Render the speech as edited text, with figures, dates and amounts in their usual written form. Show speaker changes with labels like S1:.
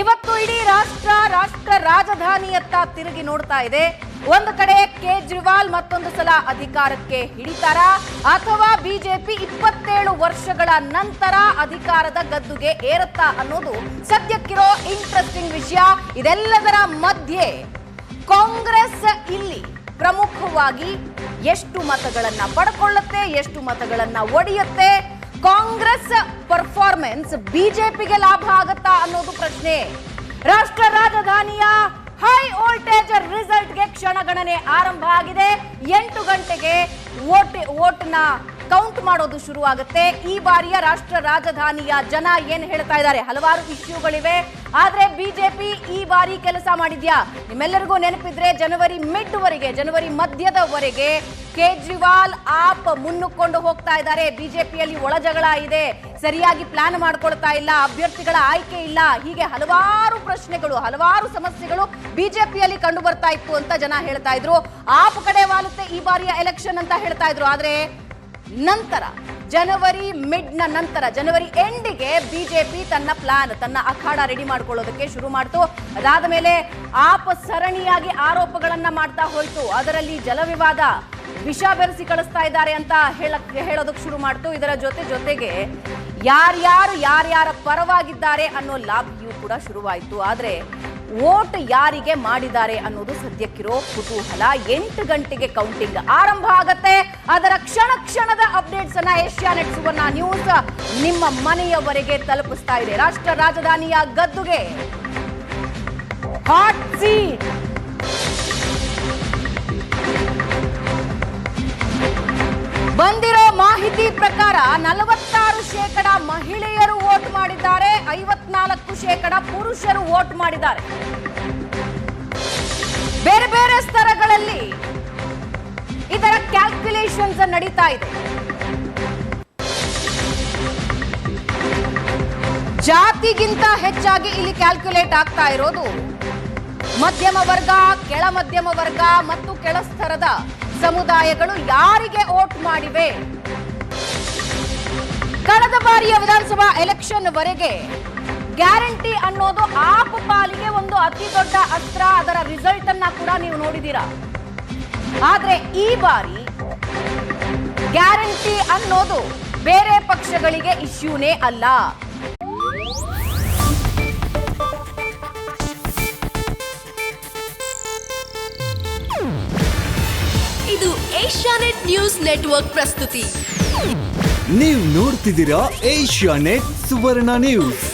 S1: ಇವತ್ತು ಇಡೀ ರಾಷ್ಟ್ರ ರಾಜಧಾನಿಯತ್ತ ತಿರುಗಿ ನೋಡ್ತಾ ಇದೆ. ಒಂದು ಕಡೆ ಕೇಜ್ರಿವಾಲ್ ಮತ್ತೊಂದು ಸಲ ಅಧಿಕಾರಕ್ಕೆ ಹಿಡಿತಾರ ಅಥವಾ ಬಿಜೆಪಿ 27 ವರ್ಷಗಳ ನಂತರ ಅಧಿಕಾರದ ಗದ್ದುಗೆ ಏರುತ್ತಾ ಅನ್ನೋದು ಸದ್ಯಕ್ಕಿರೋ ಇಂಟ್ರೆಸ್ಟಿಂಗ್ ವಿಷಯ. ಇದೆಲ್ಲದರ ಮಧ್ಯೆ ಕಾಂಗ್ರೆಸ್ ಇಲ್ಲಿ ಪ್ರಮುಖವಾಗಿ ಎಷ್ಟು ಮತಗಳನ್ನ ಪಡ್ಕೊಳ್ಳುತ್ತೆ, ಎಷ್ಟು ಮತಗಳನ್ನ ಒಡೆಯುತ್ತೆ, ಕಾಂಗ್ರೆಸ್ ಪರ್ಫಾರ್ಮೆನ್ಸ್ ಬಿಜೆಪಿಗೆ ಲಾಭ ಆಗತ್ತಾ ಅನ್ನೋದು ಪ್ರಶ್ನೆ. ರಾಷ್ಟ್ರ ರಾಜಧಾನಿಯ ಹೈ ವೋಲ್ಟೇಜ್ ರಿಸಲ್ಟ್ಗೆ ಕ್ಷಣಗಣನೆ ಆರಂಭ ಆಗಿದೆ. 8 ಗಂಟೆಗೆ ವೋಟ್ನ ಕೌಂಟ್ ಮಾಡೋದು ಶುರುವಾಗುತ್ತೆ. ಈ ಬಾರಿಯ ರಾಷ್ಟ್ರ ರಾಜಧಾನಿಯ ಜನ ಏನ್ ಹೇಳ್ತಾ ಇದ್ದಾರೆ, ಹಲವಾರು ಇಶ್ಯೂಗಳಿವೆ. ಆದ್ರೆ ಬಿಜೆಪಿ ಈ ಬಾರಿ ಕೆಲಸ ಮಾಡಿದ್ಯಾ? ನಿಮ್ಮೆಲ್ಲರಿಗೂ ನೆನಪಿದ್ರೆ ಜನವರಿ ಮಧ್ಯದವರೆಗೆ ಕೇಜ್ರಿವಾಲ್ ಆಪ್ ಮುನ್ನುಕೊಂಡು ಹೋಗ್ತಾ ಇದ್ದಾರೆ. ಬಿಜೆಪಿಯಲ್ಲಿ ಒಳಜಗಳ ಇದೆ, ಸರಿಯಾಗಿ ಪ್ಲಾನ್ ಮಾಡ್ಕೊಳ್ತಾ ಇಲ್ಲ, ಅಭ್ಯರ್ಥಿಗಳ ಆಯ್ಕೆ ಇಲ್ಲ, ಹೀಗೆ ಹಲವಾರು ಪ್ರಶ್ನೆಗಳು, ಹಲವಾರು ಸಮಸ್ಯೆಗಳು ಬಿಜೆಪಿಯಲ್ಲಿ ಕಂಡು ಬರ್ತಾ ಇತ್ತು ಅಂತ ಜನ ಹೇಳ್ತಾ ಇದ್ರು. ಆಪ್ ಕಡೆ ವಾಲುತ್ತೆ ಈ ಬಾರಿಯ ಎಲೆಕ್ಷನ್ ಅಂತ ಹೇಳ್ತಾ ಇದ್ರು. ಆದ್ರೆ ನಂತರ ಜನವರಿ ಎಂಡಿಗೆ ಬಿಜೆಪಿ ತನ್ನ ಅಖಾಡ ರೆಡಿ ಮಾಡ್ಕೊಳ್ಳೋದಕ್ಕೆ ಶುರು ಮಾಡ್ತು. ಅದಾದ ಮೇಲೆ ಆಪ್ ಸರಣಿಯಾಗಿ ಆರೋಪಗಳನ್ನ ಮಾಡ್ತಾ ಹೋಯ್ತು. ಅದರಲ್ಲಿ ಜಲವಿವಾದ, ವಿಷ ಬೆರೆಸಿ ಕಳಿಸ್ತಾ ಇದ್ದಾರೆ ಅಂತ ಹೇಳೋದಕ್ಕೆ ಶುರು ಮಾಡ್ತು. ಇದರ ಜೊತೆಗೆ ಯಾರ್ಯಾರ ಪರವಾಗಿದ್ದಾರೆ ಅನ್ನೋ ಲಾಭಿಯೂ ಕೂಡ ಶುರುವಾಯಿತು. ಆದ್ರೆ ವೋಟ್ ಯಾರಿಗೆ ಮಾಡಿದ್ದಾರೆ ಅನ್ನೋದು ಸದ್ಯಕ್ಕಿರೋ ಕುತೂಹಲ. 8 ಗಂಟೆಗೆ ಕೌಂಟಿಂಗ್ ಆರಂಭ ಆಗತ್ತೆ. ಅದರ ಕ್ಷಣದ ಅಪ್ಡೇಟ್ಸ್ ಅನ್ನ ಏಷ್ಯಾನೆಟ್ ಸುವರ್ಣ ನ್ಯೂಸ್ ನಿಮ್ಮ ಮನೆಯವರೆಗೆ ತಲುಪಿಸ್ತಾ ಇದೆ. ರಾಷ್ಟ್ರ ರಾಜಧಾನಿಯ ಗದ್ದುಗೆ ಹಾಟ್ ಸೀಟ್. ಬಂದಿರೋ ಮಾಹಿತಿ ಪ್ರಕಾರ 46% ಮಹಿಳೆಯರು ವೋಟ್ ಮಾಡಿದ್ದಾರೆ, 54% ಪುರುಷರು ವೋಟ್ ಮಾಡಿದ್ದಾರೆ. ಬೇರೆ ಬೇರೆ ಸ್ತರಗಳಲ್ಲಿ ಇದರ ಕ್ಯಾಲ್ಕುಲೇಷನ್ಸ್ ನಡೀತಾ ಇದೆ. ಜಾತಿಗಿಂತ ಹೆಚ್ಚಾಗಿ ಇಲ್ಲಿ ಕ್ಯಾಲ್ಕುಲೇಟ್ ಆಗ್ತಾ ಇರೋದು ಮಧ್ಯಮ ವರ್ಗ, ಕೆಳ ಮಧ್ಯಮ ವರ್ಗ ಮತ್ತು ಕೆಳಸ್ತರದ ಸಮುದಾಯಗಳು ಯಾರಿಗೆ ವೋಟ್ ಮಾಡಿವೆ. ಕಳೆದ ಬಾರಿಯ ವಿಧಾನಸಭಾ ಎಲೆಕ್ಷನ್ ವರೆಗೆ ಗ್ಯಾರಂಟಿ ಅನ್ನೋದು ಆಪ್ ಪಾಲಿಗೆ ಒಂದು ಅತಿ ದೊಡ್ಡ ಅಸ್ತ್ರ. ಅದರ ರಿಸಲ್ಟ್ ಅನ್ನ ಕೂಡ ನೀವು ನೋಡಿದ್ದೀರಾ. ಆದ್ರೆ ಈ ಬಾರಿ ಗ್ಯಾರಂಟಿ ಅನ್ನೋದು ಬೇರೆ ಪಕ್ಷಗಳಿಗೆ ಇಶ್ಯೂನೇ ಅಲ್ಲ.
S2: ಇದು ಏಷ್ಯಾನೆಟ್ ನ್ಯೂಸ್ ನೆಟ್ವರ್ಕ್ ಪ್ರಸ್ತುತಿ.
S3: ನೀವು ನೋಡ್ತಿದ್ದೀರಾ ಏಷ್ಯಾನೆಟ್ ಸುವರ್ಣ ನ್ಯೂಸ್.